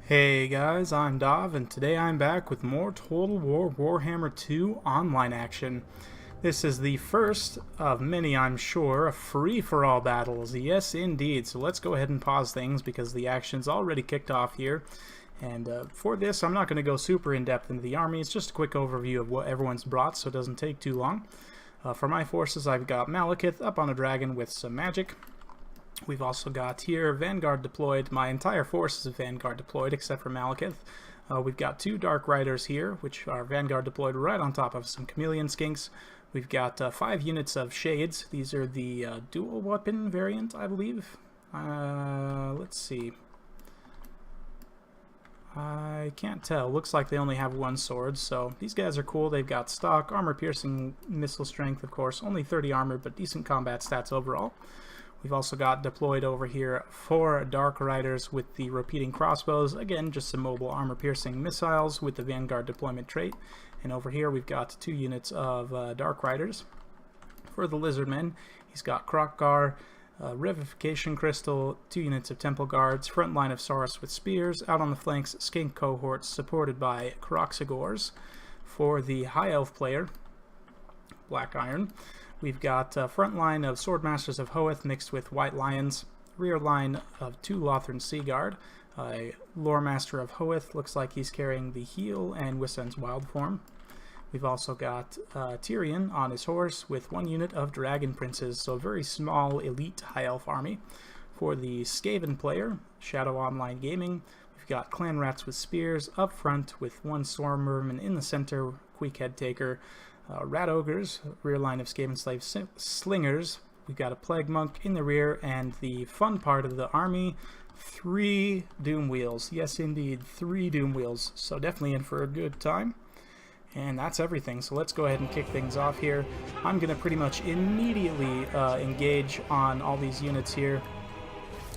Hey guys, I'm Dov, and today I'm back with more Total War Warhammer 2 online action. This is the first of many, I'm sure, free-for-all battles. Yes, indeed. So let's go ahead and pause things because the action's already kicked off here. And for this, I'm not going to go super in-depth into the army. It's just a quick overview of what everyone's brought, so it doesn't take too long. For my forces, I've got Malekith up on a dragon with some magic. We've also got here Vanguard deployed. My entire force is Vanguard deployed except for Malekith. We've got two Dark Riders here, which are Vanguard deployed right on top of some Chameleon Skinks. We've got 5 units of Shades. These are the dual weapon variant, I believe. Let's see. I can't tell. Looks like they only have one sword, so these guys are cool. They've got stock, armor-piercing, missile strength, of course. Only 30 armor, but decent combat stats overall. We've also got deployed over here 4 Dark Riders with the repeating crossbows. Again, just some mobile armor-piercing missiles with the Vanguard deployment trait. And over here we've got 2 units of Dark Riders. For the Lizardmen, he's got Krokgar, Revivification Crystal, 2 units of Temple Guards, front line of Saurus with spears, out on the flanks, Skink cohorts supported by Kroxigors. For the High Elf player, Black Iron, we've got front line of Swordmasters of Hoeth mixed with White Lions, rear line of 2 Lothran Seaguard. Lore Master of Hoeth looks like he's carrying the Heal and Wissen's Wild Form. We've also got Tyrion on his horse with 1 unit of Dragon Princes, so a very small elite High Elf army. For the Skaven player, Shadow Online Gaming, we've got Clan Rats with spears up front with 1 Storm Merman in the center, Quick Head Taker. Rat Ogres, rear line of Skaven Slave Slingers. We've got a Plague Monk in the rear, and the fun part of the army, 3 Doom Wheels. Yes, indeed, 3 Doom Wheels. So definitely in for a good time. And that's everything. So let's go ahead and kick things off here. I'm going to pretty much immediately engage on all these units here.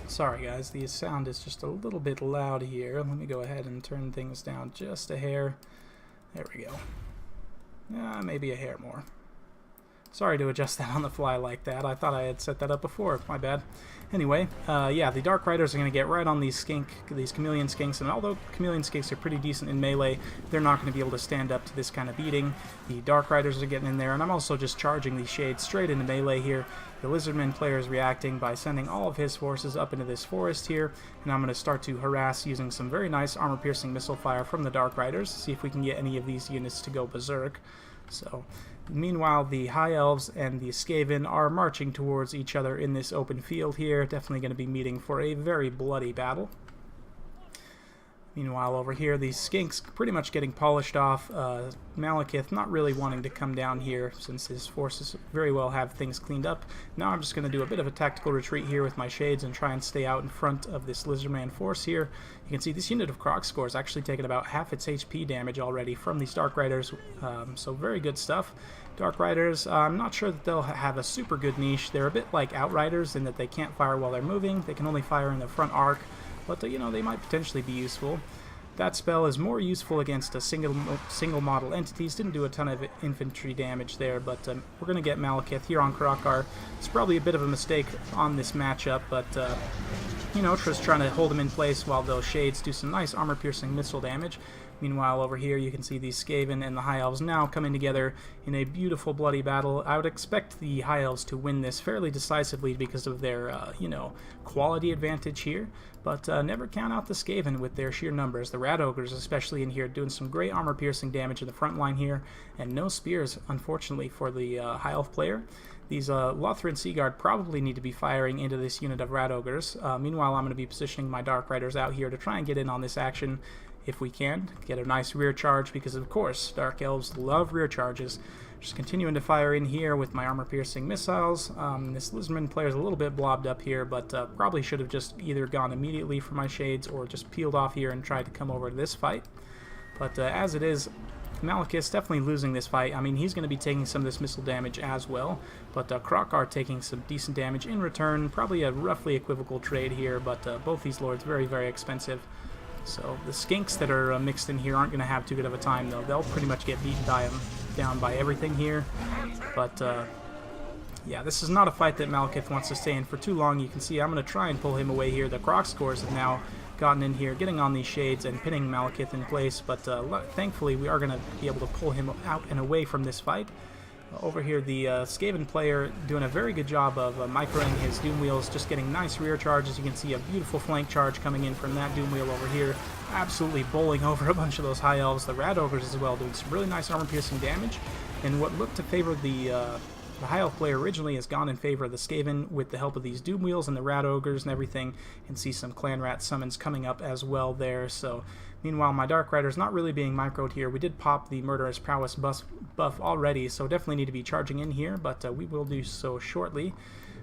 Sorry guys, the sound is just a little bit loud here. Let me go ahead and turn things down just a hair. There we go. Maybe a hair more. Sorry to adjust that on the fly like that. I thought I had set that up before. My bad. Anyway, yeah, the Dark Riders are going to get right on these Chameleon Skinks, and although Chameleon Skinks are pretty decent in melee, they're not going to be able to stand up to this kind of beating. The Dark Riders are getting in there, and I'm also just charging these Shades straight into melee here. The Lizardman player is reacting by sending all of his forces up into this forest here, and I'm going to start to harass using some very nice armor-piercing missile fire from the Dark Riders, see if we can get any of these units to go berserk. So, meanwhile, the High Elves and the Skaven are marching towards each other in this open field here, definitely going to be meeting for a very bloody battle. Meanwhile, over here, the Skinks pretty much getting polished off. Malekith not really wanting to come down here since his forces very well have things cleaned up. Now I'm just going to do a bit of a tactical retreat here with my Shades and try and stay out in front of this Lizardman force here. You can see this unit of Kroxigors is actually taken about half its HP damage already from these Dark Riders, so very good stuff. Dark Riders, I'm not sure that they'll have a super good niche. They're a bit like Outriders in that they can't fire while they're moving. They can only fire in the front arc. But, you know, they might potentially be useful. That spell is more useful against a single model entities. Didn't do a ton of infantry damage there, but we're going to get Malekith here on Krokgar. It's probably a bit of a mistake on this matchup, but, you know, just trying to hold him in place while those Shades do some nice armor-piercing missile damage. Meanwhile, over here, you can see these Skaven and the High Elves now coming together in a beautiful, bloody battle. I would expect the High Elves to win this fairly decisively because of their, you know, quality advantage here. But never count out the Skaven with their sheer numbers. The Rat Ogres, especially in here, doing some great armor-piercing damage in the front line here. And no spears, unfortunately, for the High Elf player. These Lothran Seaguard probably need to be firing into this unit of Rat Ogres. Meanwhile, I'm going to be positioning my Dark Riders out here to try and get in on this action if we can. Get a nice rear charge because, of course, Dark Elves love rear charges. Just continuing to fire in here with my armor-piercing missiles. This Lizardman player is a little bit blobbed up here, but probably should have just either gone immediately for my Shades or just peeled off here and tried to come over to this fight. But as it is, Malekith's definitely losing this fight. I mean, he's going to be taking some of this missile damage as well, but Krokgar taking some decent damage in return. Probably a roughly equivocal trade here, but both these lords very, very expensive. So the Skinks that are mixed in here aren't going to have too good of a time, though. They'll pretty much get beaten down by everything here. But yeah, this is not a fight that Malekith wants to stay in for too long. You can see I'm going to try and pull him away here. The Kroxigors have now gotten in here, getting on these shades and pinning Malekith in place, but thankfully we are going to be able to pull him out and away from this fight. Over here, the Skaven player doing a very good job of microing his Doom Wheels, just getting nice rear charges. You can see a beautiful flank charge coming in from that Doom Wheel over here, absolutely bowling over a bunch of those High Elves. The Rat Ogres as well, doing some really nice armor-piercing damage. And what looked to favor the High Elf player originally has gone in favor of the Skaven with the help of these Doom Wheels and the Rat Ogres and everything, and see some Clan Rat summons coming up as well there. So meanwhile, my Dark Rider's not really being microed here. We did pop the Murderous Prowess buff already, so definitely need to be charging in here, but we will do so shortly.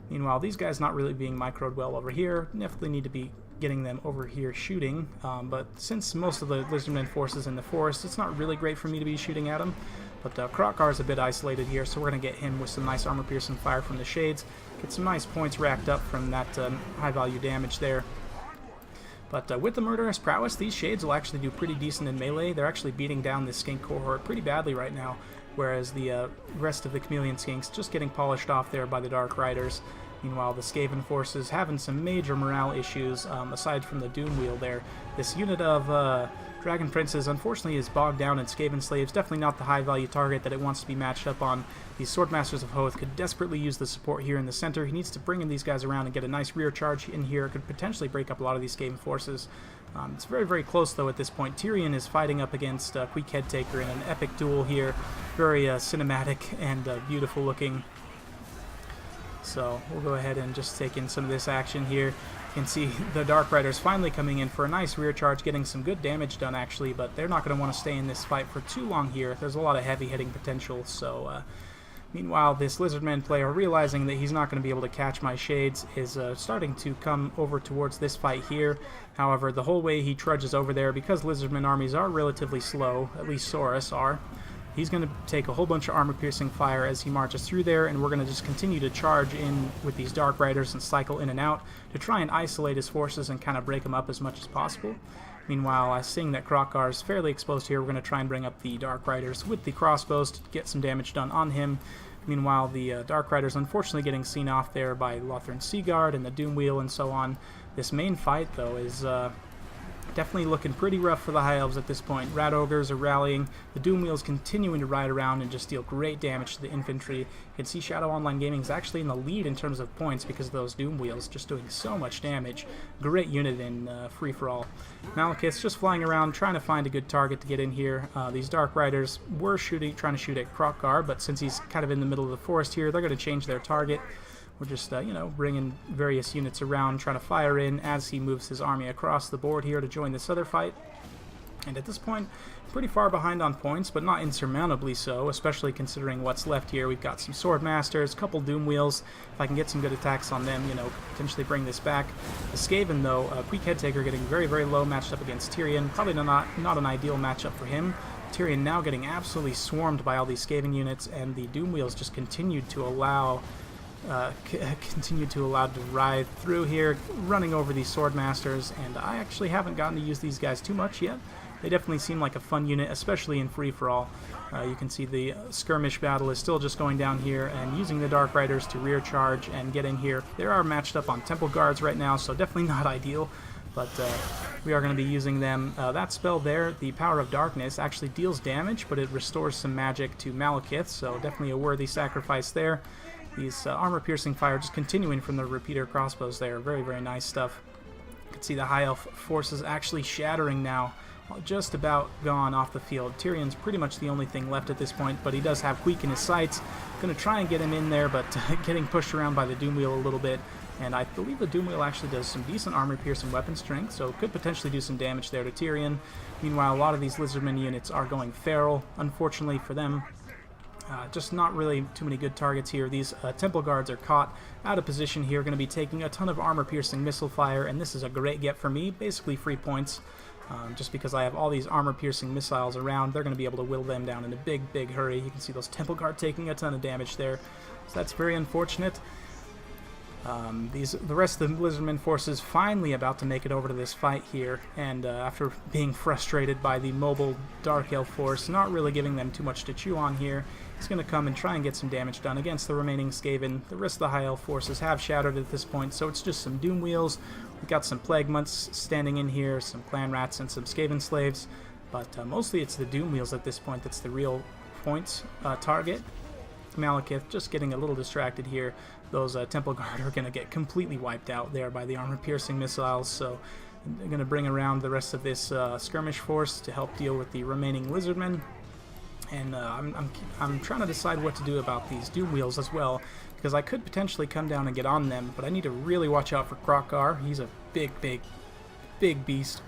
Meanwhile, these guys not really being microed well over here. Definitely need to be getting them over here shooting, but since most of the Lizardmen forces in the forest, it's not really great for me to be shooting at them. But Krokgar's a bit isolated here, so we're going to get him with some nice armor-piercing fire from the shades. Get some nice points racked up from that high-value damage there. But with the Murderous Prowess, these shades will actually do pretty decent in melee. They're actually beating down this skink cohort pretty badly right now, whereas the rest of the Chameleon Skinks just getting polished off there by the Dark Riders. Meanwhile, the Skaven forces having some major morale issues, aside from the Doom Wheel there. This unit of Dragon Princes unfortunately is bogged down in Skaven Slaves, definitely not the high-value target that it wants to be matched up on. These Swordmasters of Hoth could desperately use the support here in the center. He needs to bring in these guys around and get a nice rear charge in here. It could potentially break up a lot of these Skaven forces. It's very, very close, though, at this point. Tyrion is fighting up against Queek Headtaker in an epic duel here. Very cinematic and beautiful looking. So we'll go ahead and just take in some of this action here. You can see the Dark Riders finally coming in for a nice rear charge, getting some good damage done actually, but they're not going to want to stay in this fight for too long here. There's a lot of heavy hitting potential, so meanwhile this Lizardman player, realizing that he's not going to be able to catch my shades, is starting to come over towards this fight here. However, the whole way he trudges over there, because Lizardman armies are relatively slow, at least Saurus are, he's going to take a whole bunch of armor-piercing fire as he marches through there, and we're going to just continue to charge in with these Dark Riders and cycle in and out to try and isolate his forces and kind of break them up as much as possible. Meanwhile, seeing that Krokgar is fairly exposed here, we're going to try and bring up the Dark Riders with the crossbows to get some damage done on him. Meanwhile, the Dark Riders unfortunately getting seen off there by Lothran Seaguard and the Doom Wheel and so on. This main fight, though, is definitely looking pretty rough for the High Elves at this point. Rat Ogres are rallying, the Doom Wheel's continuing to ride around and just deal great damage to the infantry. You can see Shadow Online Gaming is actually in the lead in terms of points because of those Doom Wheels, just doing so much damage. Great unit in free-for-all. Malekith's just flying around, trying to find a good target to get in here. These Dark Riders were trying to shoot at Krokgar, but since he's kind of in the middle of the forest here, they're going to change their target. We're just, bringing various units around, trying to fire in as he moves his army across the board here to join this other fight. And at this point, pretty far behind on points, but not insurmountably so, especially considering what's left here. We've got some Swordmasters, a couple Doom Wheels. If I can get some good attacks on them, potentially bring this back. The Skaven, though, Queek Headtaker getting very, very low matched up against Tyrion. Probably not an ideal matchup for him. Tyrion now getting absolutely swarmed by all these Skaven units, and the Doom Wheels just continued to allow to ride through here, running over these Swordmasters, and I actually haven't gotten to use these guys too much yet. They definitely seem like a fun unit, especially in free-for-all. You can see the skirmish battle is still just going down here, and using the Dark Riders to rear charge and get in here. They are matched up on Temple Guards right now, so definitely not ideal, but we are going to be using them. That spell there, the Power of Darkness, actually deals damage, but it restores some magic to Malekith, so definitely a worthy sacrifice there. These armor-piercing fire just continuing from the repeater crossbows there. Very, very nice stuff. You can see the High Elf forces actually shattering now. Just about gone off the field. Tyrion's pretty much the only thing left at this point, but he does have Queek in his sights. Going to try and get him in there, but getting pushed around by the Doom Wheel a little bit. And I believe the Doom Wheel actually does some decent armor-piercing weapon strength, so could potentially do some damage there to Tyrion. Meanwhile, a lot of these Lizardmen units are going feral, unfortunately for them. Just not really too many good targets here. These Temple Guards are caught out of position here, going to be taking a ton of armor-piercing missile fire, and this is a great get for me, basically free points. Just because I have all these armor-piercing missiles around, they're going to be able to whittle them down in a big, big hurry. You can see those Temple Guard taking a ton of damage there, so that's very unfortunate. The rest of the Lizardmen forces finally about to make it over to this fight here, and after being frustrated by the mobile Dark Elf force, not really giving them too much to chew on here, he's going to come and try and get some damage done against the remaining Skaven. The rest of the High Elf forces have shattered at this point, so it's just some Doom Wheels We got some Plague Months standing in here, some Clan Rats, and some Skaven Slaves, but mostly it's the Doom Wheels at this point that's the real points target. Malekith just getting a little distracted here. Those Temple Guard are going to get completely wiped out there by the armor-piercing missiles, so they're going to bring around the rest of this skirmish force to help deal with the remaining Lizardmen. And I'm trying to decide what to do about these Doom Wheels as well, because I could potentially come down and get on them, but I need to really watch out for Krokar. He's a big beast.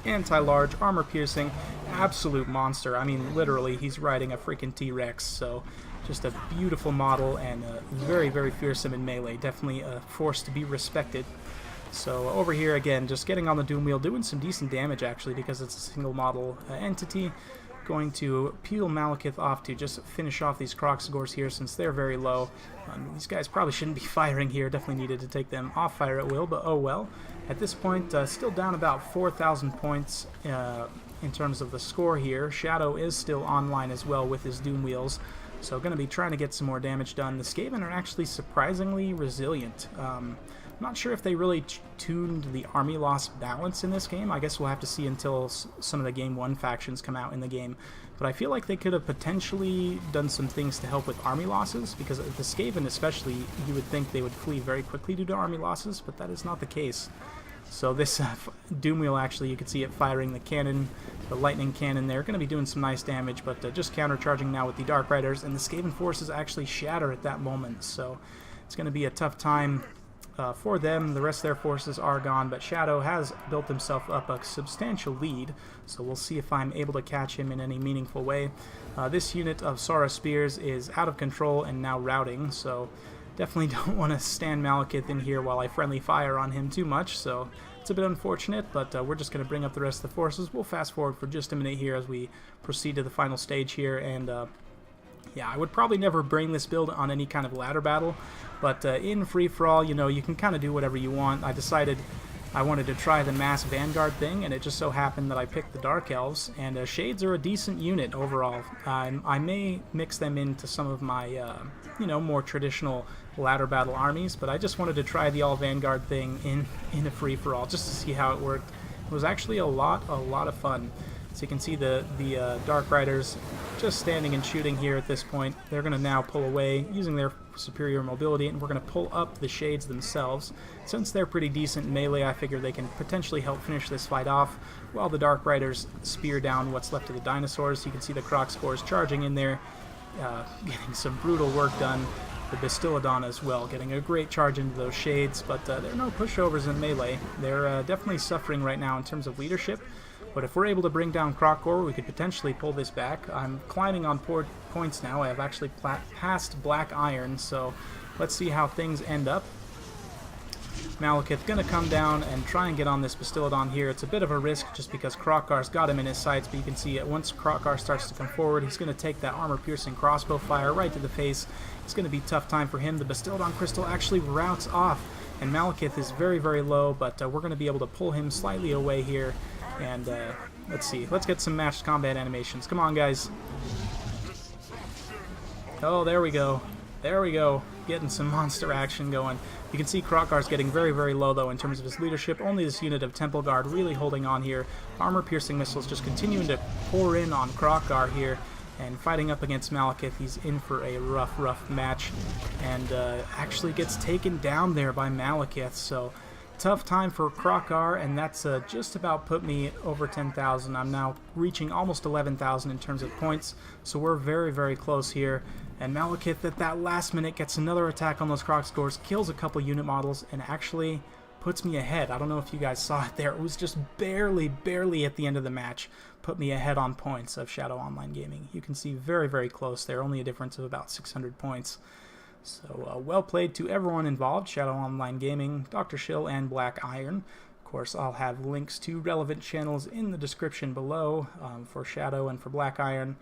Anti-large, armor-piercing, absolute monster. I mean, literally, he's riding a freaking T-Rex, so just a beautiful model and very, very fearsome in melee. Definitely a force to be respected. So over here, again, just getting on the Doom Wheel, doing some decent damage, actually, because it's a single model entity. Going to peel Malekith off to just finish off these Kroxigors here, since they're very low. These guys probably shouldn't be firing here. Definitely needed to take them off fire at will, but oh well. At this point, still down about 4,000 points in terms of the score here. Shadow is still online as well with his Doom Wheels, so going to be trying to get some more damage done. The Skaven are actually surprisingly resilient. I'm not sure if they really tuned the army loss balance in this game. I guess we'll have to see until some of the Game 1 factions come out in the game. But I feel like they could have potentially done some things to help with army losses, because the Skaven especially, you would think they would flee very quickly due to army losses, but that is not the case. So this Doom Wheel, actually, you can see it firing the cannon, the lightning cannon there. Going to be doing some nice damage, but just countercharging now with the Dark Riders, and the Skaven forces actually shatter at that moment. So it's going to be a tough time for them. The rest of their forces are gone, but Shadow has built himself up a substantial lead, so we'll see if I'm able to catch him in any meaningful way. This unit of Sora Spears is out of control and now routing, so definitely don't want to stand Malekith in here while I friendly fire on him too much, so it's a bit unfortunate, but we're just going to bring up the rest of the forces. We'll fast forward for just a minute here as we proceed to the final stage here, and yeah, I would probably never bring this build on any kind of ladder battle, but in free-for-all, you know, you can kind of do whatever you want. I decided I wanted to try the mass Vanguard thing, and it just so happened that I picked the Dark Elves, and Shades are a decent unit overall. I may mix them into some of my, you know, more traditional ladder battle armies, but I just wanted to try the all-Vanguard thing in a free-for-all, just to see how it worked. It was actually a lot of fun. So you can see the Dark Riders just standing and shooting here at this point. They're going to now pull away using their superior mobility, and we're going to pull up the Shades themselves. Since they're pretty decent in melee, I figure they can potentially help finish this fight off, while the Dark Riders spear down what's left of the dinosaurs. You can see the Kroxigors charging in there, getting some brutal work done. The Bastiladon as well, getting a great charge into those Shades, but there are no pushovers in melee. They're definitely suffering right now in terms of leadership. But if we're able to bring down Krokor, we could potentially pull this back. I'm climbing on points now. I have actually passed Black Iron, so let's see how things end up. Malekith going to come down and try and get on this Bastiladon here. It's a bit of a risk just because Krokar's got him in his sights, but you can see once Krokar starts to come forward, he's going to take that armor-piercing crossbow fire right to the face. It's going to be a tough time for him. The Bastiladon Crystal actually routes off, and Malekith is very, very low, but we're going to be able to pull him slightly away here. And let's see. Let's get some matched combat animations. Come on, guys. Oh, there we go. There we go. Getting some monster action going. You can see Krokar's getting very, very low, though, in terms of his leadership. Only this unit of Temple Guard really holding on here. Armor-piercing missiles just continuing to pour in on Krokar here. And fighting up against Malekith, he's in for a rough match. And actually gets taken down there by Malekith, so tough time for Krokar, and that's just about put me over 10,000. I'm now reaching almost 11,000 in terms of points, so we're very, very close here. And Malekith at that last minute gets another attack on those Kroxigors, kills a couple unit models, and actually puts me ahead. I don't know if you guys saw it there. It was just barely at the end of the match. Put me ahead on points of Shadow Online Gaming. You can see very, very close there, only a difference of about 600 points. So well played to everyone involved, Shadow Online Gaming, Dr. Shill, and Black Iron. Of course, I'll have links to relevant channels in the description below for Shadow and for Black Iron.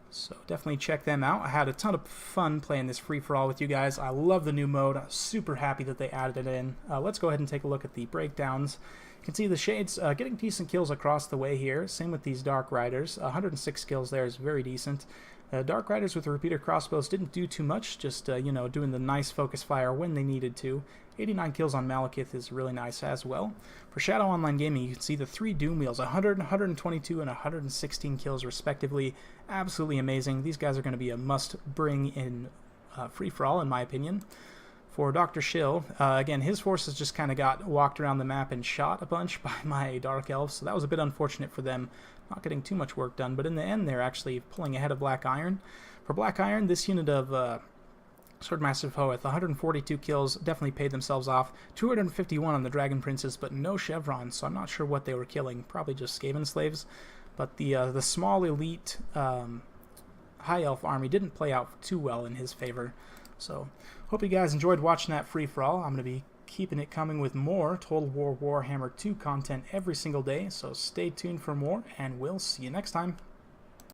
So definitely check them out. I had a ton of fun playing this free-for-all with you guys. I love the new mode. I'm super happy that they added it in. Let's go ahead and take a look at the breakdowns. You can see the Shades getting decent kills across the way here. Same with these Dark Riders. 106 kills there is very decent. Dark Riders with the repeater crossbows didn't do too much, just, you know, doing the nice focus fire when they needed to. 89 kills on Malekith is really nice as well. For Shadow Online Gaming, you can see the 3 Doom Wheels, 100, 122, and 116 kills respectively. Absolutely amazing. These guys are going to be a must-bring in free-for-all, in my opinion. For Dr. Shill, again, his forces just kind of got walked around the map and shot a bunch by my Dark Elves, so that was a bit unfortunate for them. Not getting too much work done, but in the end, they're actually pulling ahead of Black Iron. For Black Iron, this unit of Swordmaster Hoeth, 142 kills, definitely paid themselves off. 251 on the Dragon Princes, but no chevrons, so I'm not sure what they were killing. Probably just Skaven slaves. But the small elite High Elf army didn't play out too well in his favor. So, hope you guys enjoyed watching that free-for-all. I'm going to be keeping it coming with more Total War Warhammer 2 content every single day, so stay tuned for more, and we'll see you next time.